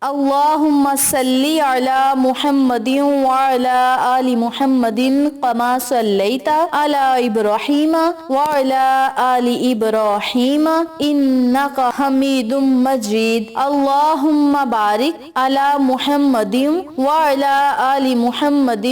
اللہم صلی علی محمد وعلی آل محمد کما صلیت علی ابراہیم وعلی آل ابراہیم انک حمید مجید اللہم بارک علی محمد وعلی آل محمد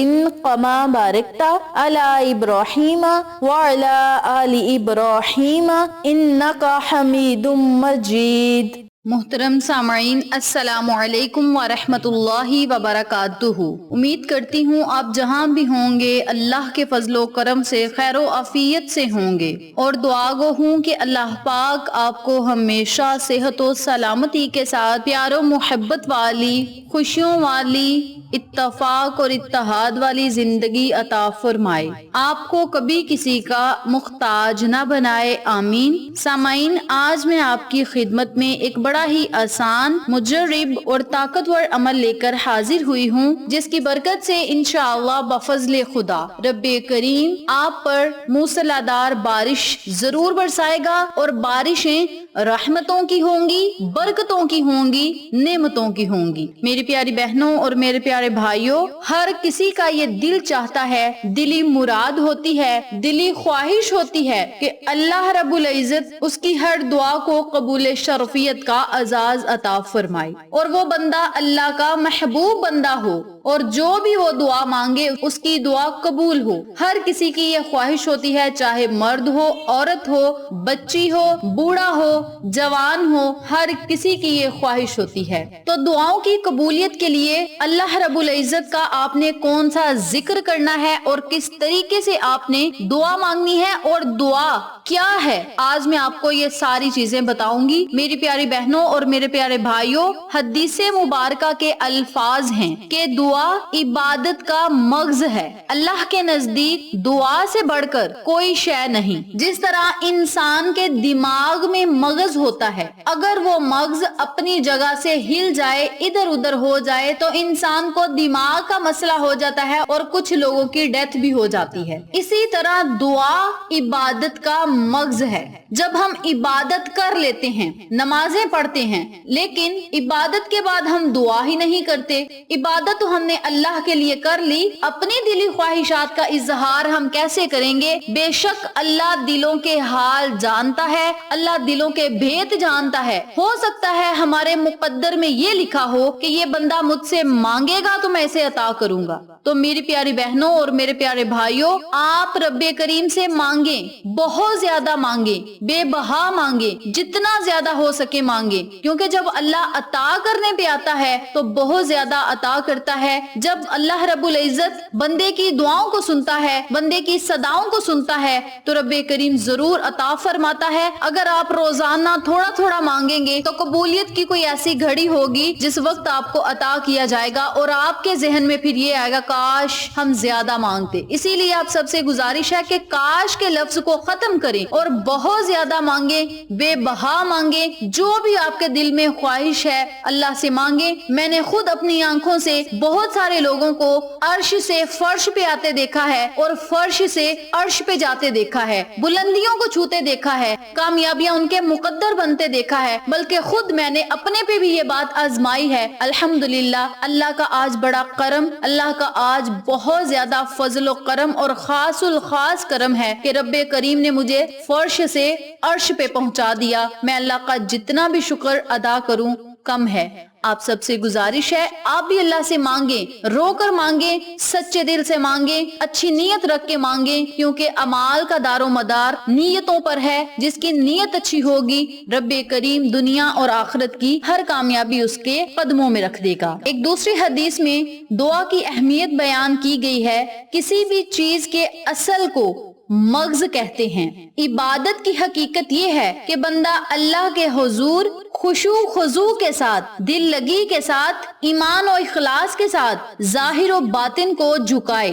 کما بارکت علی ابراہیم وعلی آل ابراہیم انک حمید مجید۔ محترم سامعین، السلام علیکم ورحمۃ اللہ وبرکاتہ۔ امید کرتی ہوں آپ جہاں بھی ہوں گے اللہ کے فضل و کرم سے خیر و عافیت سے ہوں گے، اور دعا گو ہوں کہ اللہ پاک آپ کو ہمیشہ صحت و سلامتی کے ساتھ پیار و محبت والی، خوشیوں والی، اتفاق اور اتحاد والی زندگی عطا فرمائے، آپ کو کبھی کسی کا محتاج نہ بنائے، آمین۔ سامعین، آج میں آپ کی خدمت میں ایک بڑا ہی آسان، مجرب اور طاقتور عمل لے کر حاضر ہوئی ہوں، جس کی برکت سے انشاءاللہ بفضل خدا رب کریم آپ پر موسلادھار بارش ضرور برسائے گا، اور بارشیں رحمتوں کی ہوں گی، برکتوں کی ہوں گی، نعمتوں کی ہوں گی۔ میری پیاری بہنوں اور میرے پیارے بھائیوں، ہر کسی کا یہ دل چاہتا ہے، دلی مراد ہوتی ہے، دلی خواہش ہوتی ہے کہ اللہ رب العزت اس کی ہر دعا کو قبول شرفیت کا اعزاز عطا فرمائے، اور وہ بندہ اللہ کا محبوب بندہ ہو، اور جو بھی وہ دعا مانگے اس کی دعا قبول ہو۔ ہر کسی کی یہ خواہش ہوتی ہے، چاہے مرد ہو، عورت ہو، بچی ہو، بوڑھا ہو، جوان ہو، ہر کسی کی یہ خواہش ہوتی ہے۔ تو دعاؤں کی قبولیت کے لیے اللہ رب العزت کا آپ نے کون سا ذکر کرنا ہے، اور کس طریقے سے آپ نے دعا مانگنی ہے، اور دعا کیا ہے، آج میں آپ کو یہ ساری چیزیں بتاؤں گی۔ میری پیاری بہنوں اور میرے پیارے بھائیوں، حدیث مبارکہ کے الفاظ ہیں کہ دعا عبادت کا مغز ہے۔ اللہ کے نزدیک دعا سے بڑھ کر کوئی شے نہیں۔ جس طرح انسان کے دماغ میں مغز ہوتا ہے، اگر وہ مغز اپنی جگہ سے ہل جائے، ادھر ادھر ہو جائے، تو انسان کو دماغ کا مسئلہ ہو جاتا ہے، اور کچھ لوگوں کی ڈیتھ بھی ہو جاتی ہے۔ اسی طرح دعا عبادت کا مغز ہے۔ جب ہم عبادت کر لیتے ہیں، نمازیں پڑھتے ہیں، لیکن عبادت کے بعد ہم دعا ہی نہیں کرتے، عبادت تو ہم نے اللہ کے لیے کر لی، اپنی دلی خواہشات کا اظہار ہم کیسے کریں گے؟ بے شک اللہ دلوں کے حال جانتا ہے، اللہ دلوں کے بھید جانتا ہے۔ ہو سکتا ہے ہمارے مقدر میں یہ لکھا ہو کہ یہ بندہ مجھ سے مانگے گا تو میں اسے عطا کروں گا۔ تو میری پیاری بہنوں اور میرے پیارے بھائیوں، آپ رب کریم سے مانگیں، بہت زیادہ مانگیں، بے بہا مانگیں، جتنا زیادہ ہو سکے مانگیں، کیونکہ جب اللہ عطا کرنے پہ آتا ہے تو بہت زیادہ عطا کرتا ہے۔ جب اللہ رب العزت بندے کی دعاؤں کو سنتا ہے، بندے کی صداؤں کو سنتا ہے، تو رب کریم ضرور عطا فرماتا ہے۔ اگر آپ روزانہ تھوڑا تھوڑا مانگیں گے تو قبولیت کی کوئی ایسی گھڑی ہوگی جس وقت آپ کو عطا کیا جائے گا، اور آپ کے ذہن میں پھر یہ آئے گا کاش ہم زیادہ مانگتے۔ اسی لیے آپ سب سے گزارش ہے کہ کاش کے لفظ کو ختم کریں اور بہت زیادہ مانگیں، بے بہا مانگیں، جو بھی آپ کے دل میں خواہش ہے اللہ سے مانگیں۔ میں نے خود اپنی آنکھوں سے بہت سارے لوگوں کو عرش سے فرش پہ آتے دیکھا ہے، اور فرش سے عرش پہ جاتے دیکھا ہے، بلندیوں کو چھوتے دیکھا ہے، کامیابیاں ان کے مقدر بنتے دیکھا ہے، بلکہ خود میں نے اپنے پہ بھی یہ بات آزمائی ہے۔ الحمدللہ، اللہ کا آج بڑا کرم، اللہ کا آج بہت زیادہ فضل و کرم اور خاص الخاص کرم ہے کہ رب کریم نے مجھے فرش سے عرش پہ پہنچا دیا۔ میں اللہ کا جتنا بھی شکر ادا کروں کم ہے۔ آپ سب سے گزارش ہے، آپ بھی اللہ سے مانگیں، رو کر مانگیں، سچے دل سے مانگیں، اچھی نیت رکھ کے مانگیں، کیونکہ اعمال کا دار و مدار نیتوں پر ہے۔ جس کی نیت اچھی ہوگی، رب کریم دنیا اور آخرت کی ہر کامیابی اس کے قدموں میں رکھ دے گا۔ ایک دوسری حدیث میں دعا کی اہمیت بیان کی گئی ہے۔ کسی بھی چیز کے اصل کو مغز کہتے ہیں۔ عبادت کی حقیقت یہ ہے کہ بندہ اللہ کے حضور خشوع خضوع کے ساتھ، دل لگی کے ساتھ، ایمان و اخلاص کے ساتھ ظاہر و باطن کو جھکائے،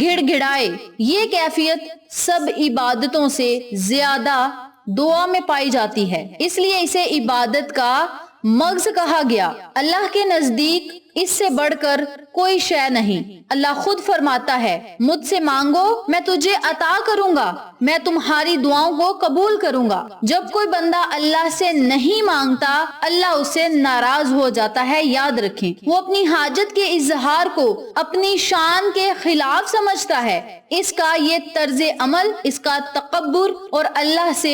گڑ گڑائے۔ یہ کیفیت سب عبادتوں سے زیادہ دعا میں پائی جاتی ہے، اس لیے اسے عبادت کا مغز کہا گیا۔ اللہ کے نزدیک اس سے بڑھ کر کوئی شے نہیں۔ اللہ خود فرماتا ہے مجھ سے مانگو میں تجھے عطا کروں گا، میں تمہاری دعاؤں کو قبول کروں گا۔ جب کوئی بندہ اللہ سے نہیں مانگتا اللہ اس سے ناراض ہو جاتا ہے۔ یاد رکھیں وہ اپنی حاجت کے اظہار کو اپنی شان کے خلاف سمجھتا ہے، اس کا یہ طرز عمل اس کا تکبر اور اللہ سے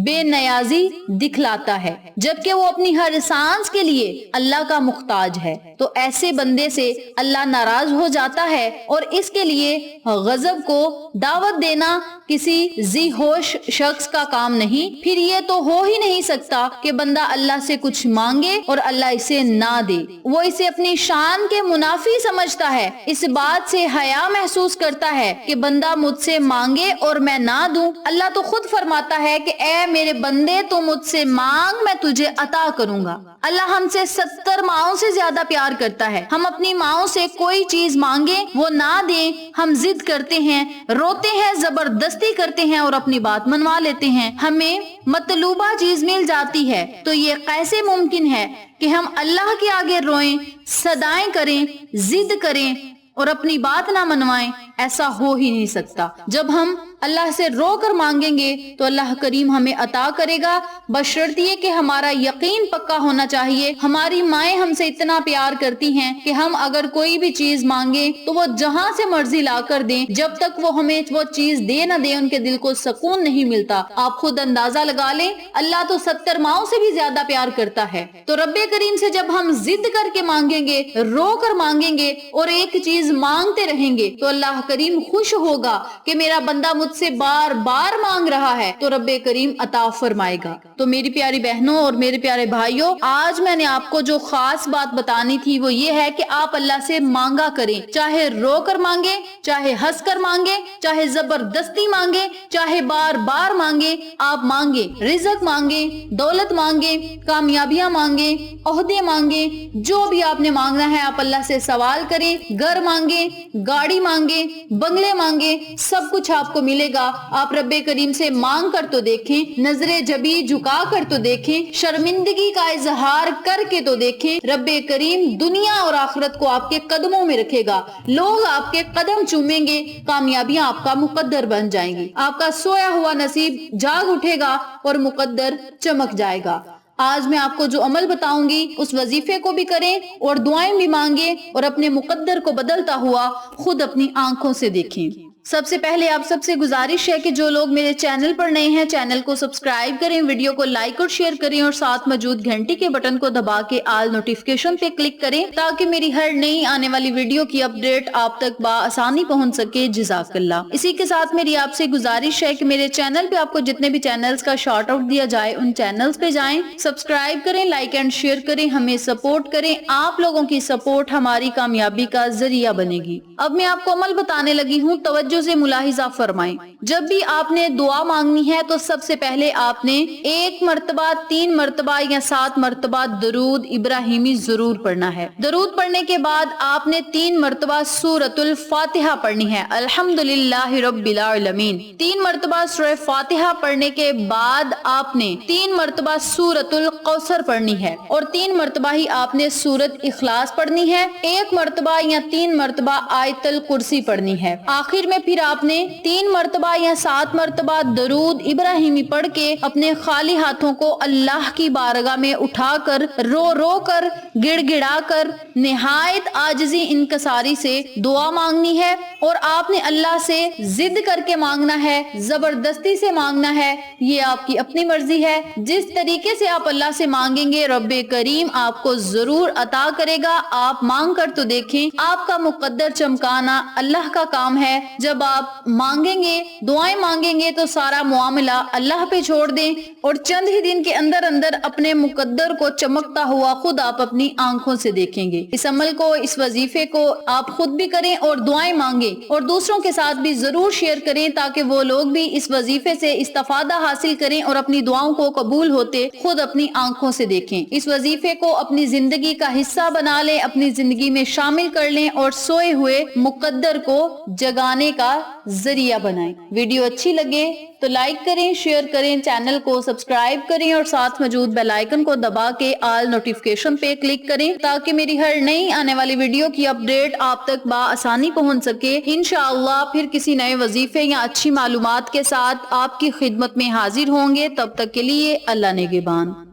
بے نیازی دکھلاتا ہے، جبکہ وہ اپنی ہر سانس کے لیے اللہ کا محتاج ہے۔ تو ایسے بندے سے اللہ ناراض ہو جاتا ہے اور اس کے لیے غضب کو دعوت دینا کسی ذی ہوش شخص کا کام نہیں۔ پھر یہ تو ہو ہی نہیں سکتا کہ بندہ اللہ سے کچھ مانگے اور اللہ اسے نہ دے، وہ اسے اپنی شان کے منافی سمجھتا ہے۔ اس بات سے حیا محسوس کرتا ہے کہ بندہ مجھ سے مانگے اور میں نہ دوں۔ اللہ تو خود فرماتا ہے کہ اے میرے بندے تو مجھ سے مانگ میں تجھے عطا کروں گا۔ اللہ ہم سے 70 ماؤں سے زیادہ پیار کرتا ہے۔ ہم اپنی ماؤں سے کوئی چیز مانگیں وہ نہ دیں، ہم ضد کرتے ہیں، روتے ہیں، زبردستی کرتے ہیں اور اپنی بات منوا لیتے ہیں۔ ہمیں مطلوبہ چیز مل جاتی ہے تو یہ کیسے ممکن ہے کہ ہم اللہ کے آگے روئیں، صدائیں کریں، ضد کریں اور اپنی بات نہ منوائیں؟ ایسا ہو ہی نہیں سکتا۔ جب ہم اللہ سے رو کر مانگیں گے تو اللہ کریم ہمیں عطا کرے گا، بشرط یہ کہ ہمارا یقین پکا ہونا چاہیے۔ ہماری مائیں ہم سے اتنا پیار کرتی ہیں کہ ہم اگر کوئی بھی چیز مانگیں تو وہ جہاں سے مرضی لا کر دیں، جب تک وہ ہمیں وہ چیز دے نہ دیں ان کے دل کو سکون نہیں ملتا۔ آپ خود اندازہ لگا لیں، اللہ تو 70 ماؤں سے بھی زیادہ پیار کرتا ہے۔ تو رب کریم سے جب ہم ضد کر کے مانگیں گے، رو کر مانگیں گے اور ایک چیز مانگتے رہیں گے تو اللہ کریم خوش ہوگا کہ میرا بندہ مجھ سے بار بار مانگ رہا ہے، تو رب کریم عطا فرمائے گا۔ تو میری پیاری بہنوں اور میرے پیارے بھائیوں، آج میں نے آپ کو جو خاص بات بتانی تھی وہ یہ ہے کہ آپ اللہ سے مانگا کریں، چاہے رو کر مانگے، چاہے ہنس کر مانگے، چاہے زبردستی مانگے، چاہے بار بار مانگے، آپ مانگے، رزق مانگے، دولت مانگے، کامیابیاں مانگے، عہدے مانگے، جو بھی آپ نے مانگنا ہے آپ اللہ سے سوال کریں، گھر مانگے، گاڑی مانگے، بنگلے مانگے، سب کچھ آپ کو ملے گا۔ آپ رب کریم سے مانگ کر تو دیکھیں، نظر جبی جھکا کر تو دیکھیں، شرمندگی کا اظہار کر کے تو دیکھیں، رب کریم دنیا اور آخرت کو آپ کے قدموں میں رکھے گا، لوگ آپ کے قدم چومیں گے، کامیابیاں آپ کا مقدر بن جائیں گی، آپ کا سویا ہوا نصیب جاگ اٹھے گا اور مقدر چمک جائے گا۔ آج میں آپ کو جو عمل بتاؤں گی اس وظیفے کو بھی کریں اور دعائیں بھی مانگیں اور اپنے مقدر کو بدلتا ہوا خود اپنی آنکھوں سے دیکھیں۔ سب سے پہلے آپ سب سے گزارش ہے کہ جو لوگ میرے چینل پر نئے ہیں چینل کو سبسکرائب کریں، ویڈیو کو لائک اور شیئر کریں اور ساتھ موجود گھنٹی کے بٹن کو دبا کے آل نوٹیفیکیشن پہ کلک کریں تاکہ میری ہر نئی آنے والی ویڈیو کی اپڈیٹ آپ تک بآسانی پہنچ سکے۔ جزاک اللہ۔ اسی کے ساتھ میری آپ سے گزارش ہے کہ میرے چینل پہ آپ کو جتنے بھی چینلز کا شارٹ آؤٹ دیا جائے ان چینلز پہ جائیں، سبسکرائب کریں، لائک اینڈ شیئر کریں، ہمیں سپورٹ کریں۔ آپ لوگوں کی سپورٹ ہماری کامیابی کا ذریعہ بنے گی۔ اب میں آپ کو عمل بتانے لگی ہوں، توجہ سے ملاحظہ فرمائیں۔ جب بھی آپ نے دعا مانگنی ہے تو سب سے پہلے آپ نے 1 مرتبہ، 3 مرتبہ یا 7 مرتبہ درود ابراہیمی ضرور پڑھنا ہے۔ درود پڑھنے کے بعد آپ نے 3 مرتبہ سورۃ الفاتحہ پڑھنی ہے، الحمدللہ رب العالمین۔ 3 مرتبہ سورہ فاتحہ پڑھنے کے بعد آپ نے 3 مرتبہ سورۃ الکوثر پڑھنی ہے اور 3 مرتبہ ہی آپ نے سورۃ اخلاص پڑھنی ہے، 1 مرتبہ یا 3 مرتبہ آیت الکرسی پڑھنی ہے۔ آخر میں پھر آپ نے 3 مرتبہ یا 7 مرتبہ درود ابراہیمی پڑھ کے اپنے خالی ہاتھوں کو اللہ کی بارگاہ میں اٹھا کر رو رو کر گڑ گڑا کر نہایت عاجزی انکساری سے دعا مانگنی ہے اور آپ نے اللہ سے ضد کر کے مانگنا ہے، زبردستی سے مانگنا ہے، یہ آپ کی اپنی مرضی ہے۔ جس طریقے سے آپ اللہ سے مانگیں گے رب کریم آپ کو ضرور عطا کرے گا۔ آپ مانگ کر تو دیکھیں، آپ کا مقدر چمکانا اللہ کا کام ہے۔ جب آپ مانگیں گے، دعائیں مانگیں گے تو سارا معاملہ اللہ پہ چھوڑ دیں اور چند ہی دن کے اندر اندر اپنے مقدر کو چمکتا ہوا خود آپ اپنی آنکھوں سے دیکھیں گے۔ اس عمل کو، اس وظیفے کو آپ خود بھی کریں اور دعائیں مانگیں اور دوسروں کے ساتھ بھی ضرور شیئر کریں تاکہ وہ لوگ بھی اس وظیفے سے استفادہ حاصل کریں اور اپنی دعاؤں کو قبول ہوتے خود اپنی آنکھوں سے دیکھیں۔ اس وظیفے کو اپنی زندگی کا حصہ بنا لیں، اپنی زندگی میں شامل کر لیں اور سوئے ہوئے مقدر کو جگانے کا ذریعہ بنائیں۔ ویڈیو اچھی لگے تو لائک کریں، شیئر کریں، چینل کو سبسکرائب کریں اور ساتھ موجود بیل آئیکن کو دبا کے آل نوٹیفیکیشن پہ کلک کریں تاکہ میری ہر نئی آنے والی ویڈیو کی اپڈیٹ آپ تک بآسانی پہنچ سکے۔ انشاءاللہ پھر کسی نئے وظیفے یا اچھی معلومات کے ساتھ آپ کی خدمت میں حاضر ہوں گے۔ تب تک کے لیے اللہ نگہبان۔